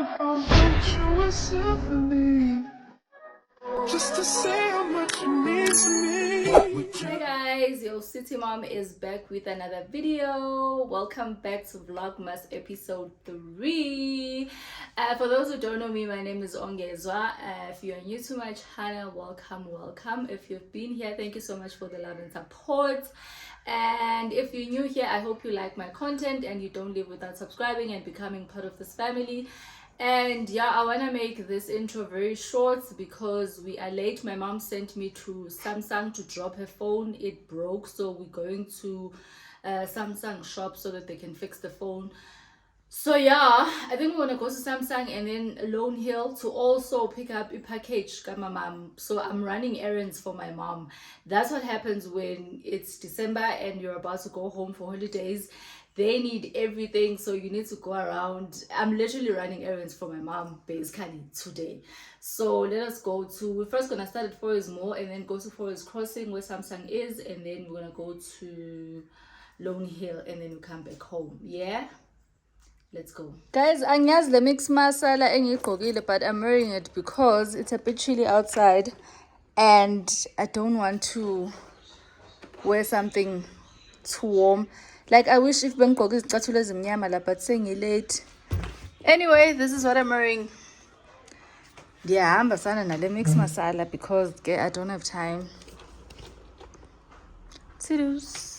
if I wrote you a symphony just to say how much you mean to me. Hey guys, your city mom is back with another video. Welcome back to Vlogmas episode 3. For those who don't know me, my name is Ongezwa. If you are new to my channel, welcome. If you've been here, thank you so much for the love and support. And if you're new here, I hope you like my content and you don't live without subscribing and becoming part of this family. And yeah, I want to make this intro very short because we are late. My mom sent me to Samsung to drop her phone. It broke, so we're going to Samsung shop so that they can fix the phone. So yeah, I think we're gonna go to Samsung and then Lone Hill to also pick up a package for my mom. So I'm running errands for my mom. That's what happens when it's December and you're about to go home for holidays. They need everything, so you need to go around. I'm literally running errands for my mom basically today. So let us go to, we're first gonna start at Forest Mall and then go to Forest Crossing where Samsung is, and then we're gonna go to Lone Hill and then we come back home. Yeah, let's go. Guys, angiyazi the mix masala engiyigqokile, but I'm wearing it because it's a bit chilly outside and I don't want to wear something too warm. Like, I wish if bengigqoke izicathulo ezimnyama la, but sengilate. Anyway, this is what I'm wearing. Ndiyahamba sana nale mix masala because I don't have time. Toodles.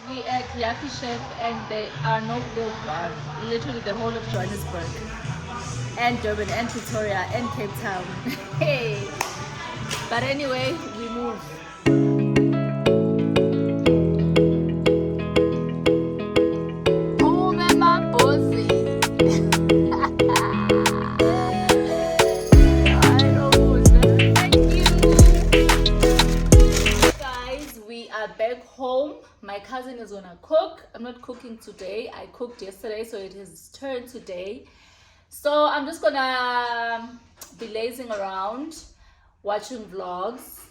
We at Yaki Chef and there are no real bars. Literally the whole of Johannesburg and Durban and Pretoria and Cape Town. Hey! But anyway, we move. Oh, man, my bossy. Guys, we are back home. My cousin is gonna cook. I'm not cooking today. I cooked yesterday, so it is his turn today. So I'm just gonna be lazing around, watching vlogs,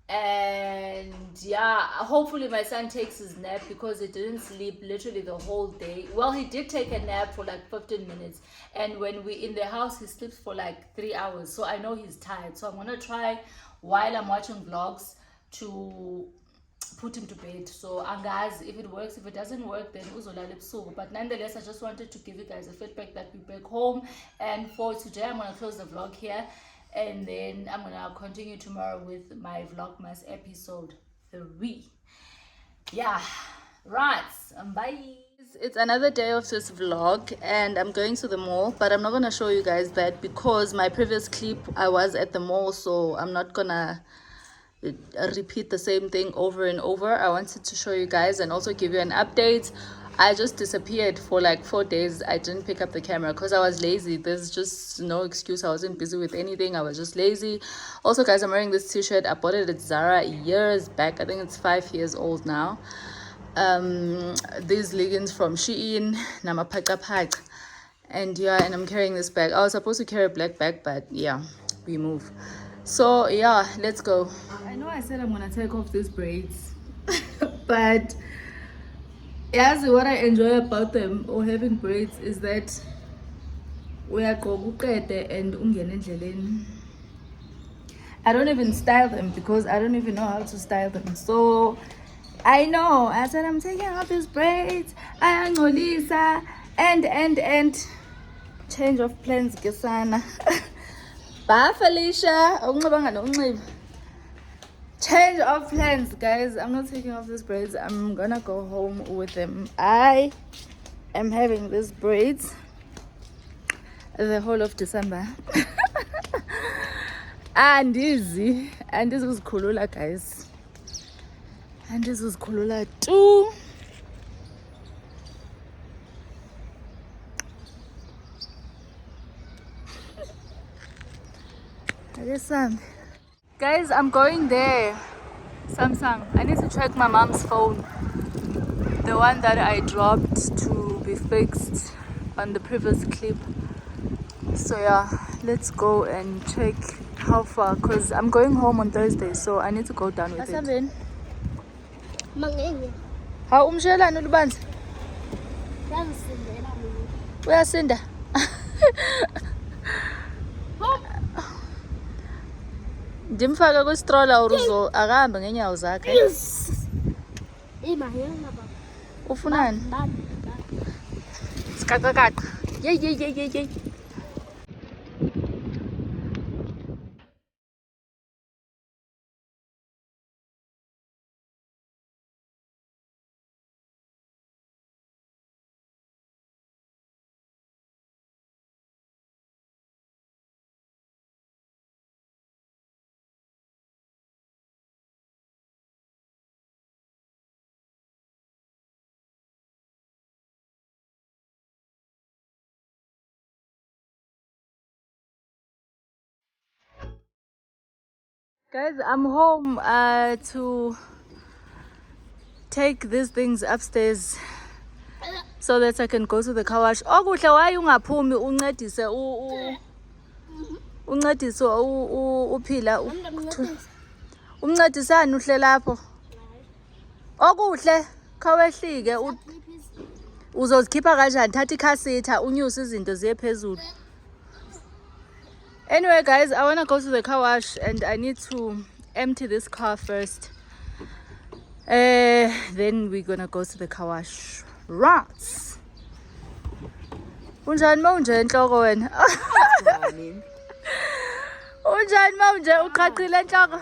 and yeah, hopefully my son takes his nap because he didn't sleep literally the whole day. Well, he did take a nap for like 15 minutes, and when we're in the house he sleeps for like 3 hours, so I know he's tired. So I'm gonna try while I'm watching vlogs to put him to bed. So guys, if it works, if it doesn't work, then uzolala ebusuku. But nonetheless, I just wanted to give you guys a feedback that we're back home. And for today, I'm gonna close the vlog here, and then I'm gonna continue tomorrow with my Vlogmas episode 3. Yeah, right, bye. It's another day of this vlog and I'm going to the mall, but I'm not gonna show you guys that because my previous clip I was at the mall, so I'm not gonna repeat the same thing over and over. I wanted to show you guys and also give you an update. I just disappeared for like 4 days. I didn't pick up the camera because I was lazy. There's just no excuse. I wasn't busy with anything. I was just lazy. Also guys, I'm wearing this t-shirt. I bought it at Zara years back. I think it's 5 years old now. These leggings from Shein, Namapaka, and yeah, and I'm carrying this bag. I was supposed to carry a black bag, but yeah, we move. So yeah, let's go. I know I said I'm gonna take off these braids, but yes, what I enjoy about them or having braids is that we are and I don't even style them because I don't even know how to style them. So I know I said I'm taking off these braids. I am Lisa and change of plans, Gesana. Bye, Felicia. Change of plans, guys. I'm not taking off these braids. I'm gonna go home with them. I am having these braids the whole of December. And this was Kulula, guys. And this was Kulula too. Guys, I'm going there. Samsung. I need to check my mom's phone. The one that I dropped to be fixed on the previous clip. So yeah, let's go and check how far, because I'm going home on Thursday, so I need to go down with it. How umshelana ulubanzi? Uyasinda. Ndimfaka kwi-stroller uruzo akahambe ngeenyawo zakhe. Ufunani? Sikakakaka. Yey. Guys, I'm home to take these things upstairs so that I can go to the car wash. Okuhle waye ungaphumi uncedise uncedise uphila umncedisani uhle lapho. Okuhle khawehlike uzozikhipha kanjani, thatha ikhasitha unyuse izinto ziye phezulu. Anyway, guys, I want to go to the car wash and I need to empty this car first. Then we're gonna go to the car wash. Rats. Unjani manje enhloko wena? Unjani manje uqhaqile enhloko?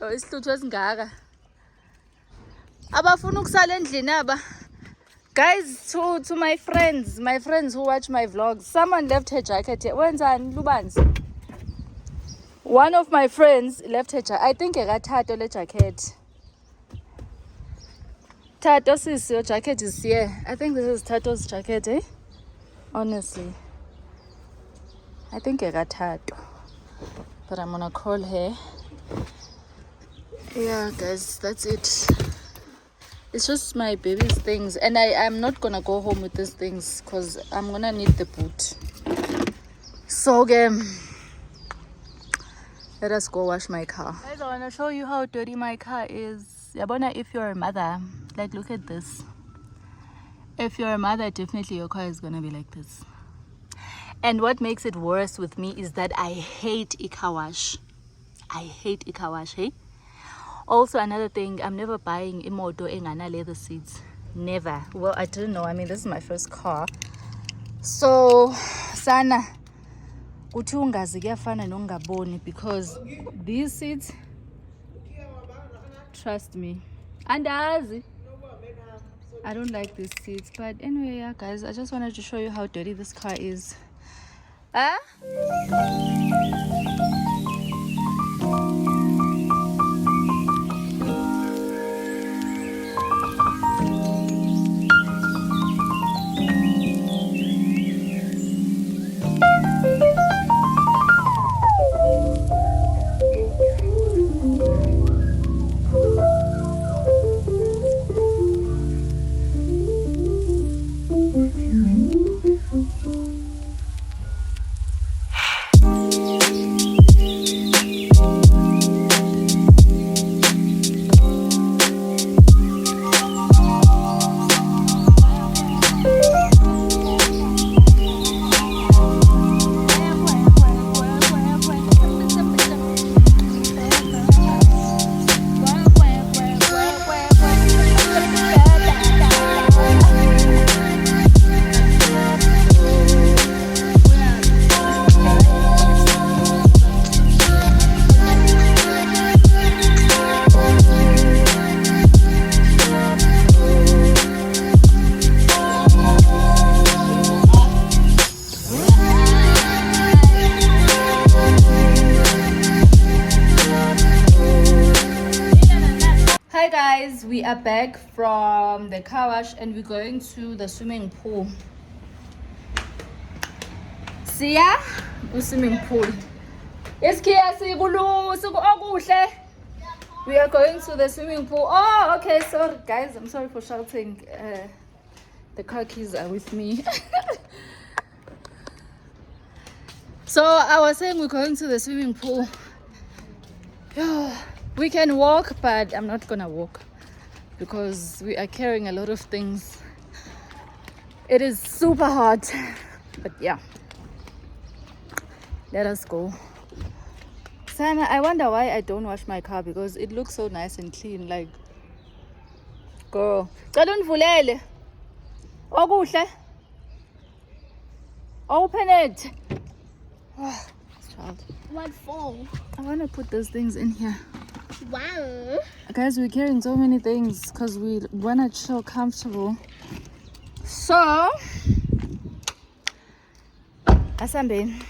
Oh, isihluthu esingaka. Abafuna ukusala endlini aba. Guys, to my friends who watch my vlogs, someone left her jacket here. Wenzani Lubanzi? One of my friends left her jacket. I think Tato le jacket. Tato, sis, your jacket is here. I think this is Tato's jacket, eh? Honestly. I think Tato. But I'm gonna call her. Yeah, guys, that's it. It's just my baby's things, and I'm not gonna go home with these things because I'm gonna need the boot. So let us go wash my car. Guys, I wanna show you how dirty my car is. Yabona, if you're a mother, like look at this. If you're a mother, definitely your car is gonna be like this. And what makes it worse with me is that I hate car wash. I hate car wash, hey? Also, another thing, I'm never buying imoto engana leather seats. Never. Well, I didn't know. I mean, this is my first car. So, sana uthi ungazi kuyafana nongaboni, because these seats, trust me. Andazi. I don't like these seats. But anyway, yeah, guys, I just wanted to show you how dirty this car is. Huh? we are back from the car wash and we're going to the swimming pool. Siya swimming pool. We are going to the swimming pool. Oh, okay. Sorry, guys. I'm sorry for shouting. The car keys are with me. So I was saying we're going to the swimming pool. We can walk, but I'm not gonna walk because we are carrying a lot of things. It is super hot, but yeah, let us go. Sana, I wonder why I don't wash my car because it looks so nice and clean. Like, girl, open it. What for? I want to put those things in here. Wow. Guys, we're carrying so many things because we want to chill comfortable. So, asambeni.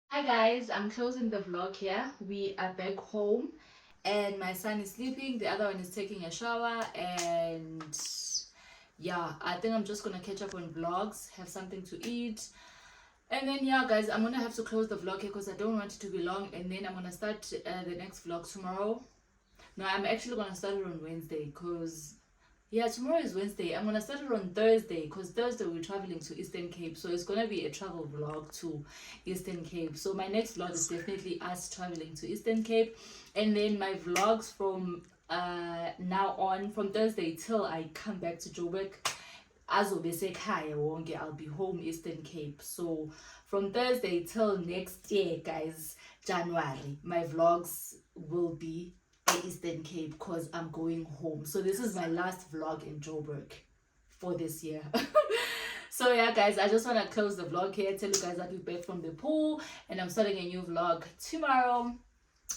Hi guys, I'm closing the vlog here. We are back home and my son is sleeping, the other one is taking a shower, and yeah, I think I'm just gonna catch up on vlogs, have something to eat, and then yeah guys, I'm gonna have to close the vlog here because I don't want it to be long, and then I'm gonna start the next vlog tomorrow. No, I'm actually gonna start it on Wednesday because yeah, tomorrow is Wednesday. I'm gonna start it on Thursday because Thursday we're traveling to Eastern Cape, so it's gonna be a travel vlog to Eastern Cape. So my next vlog is definitely us traveling to Eastern Cape, and then my vlogs from now on, from Thursday till I come back to Joburg, I'll be home Eastern Cape. So from Thursday till next year, guys, January, my vlogs will be Eastern Cape because I'm going home. So this is my last vlog in Joburg for this year. So yeah guys, I just want to close the vlog here, tell you guys that we're back from the pool and I'm starting a new vlog tomorrow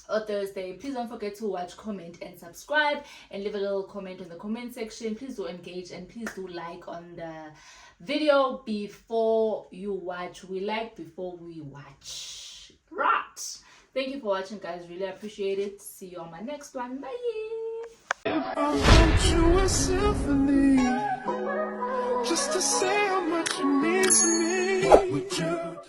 or Thursday. Please don't forget to watch, comment and subscribe, and leave a little comment in the comment section. Please do engage and please do like on the video before you watch. We like before we watch, right? Thank you for watching guys, really appreciate it. See you on my next one. Bye. If I wrote you a symphony just to say how much you mean to me, would you?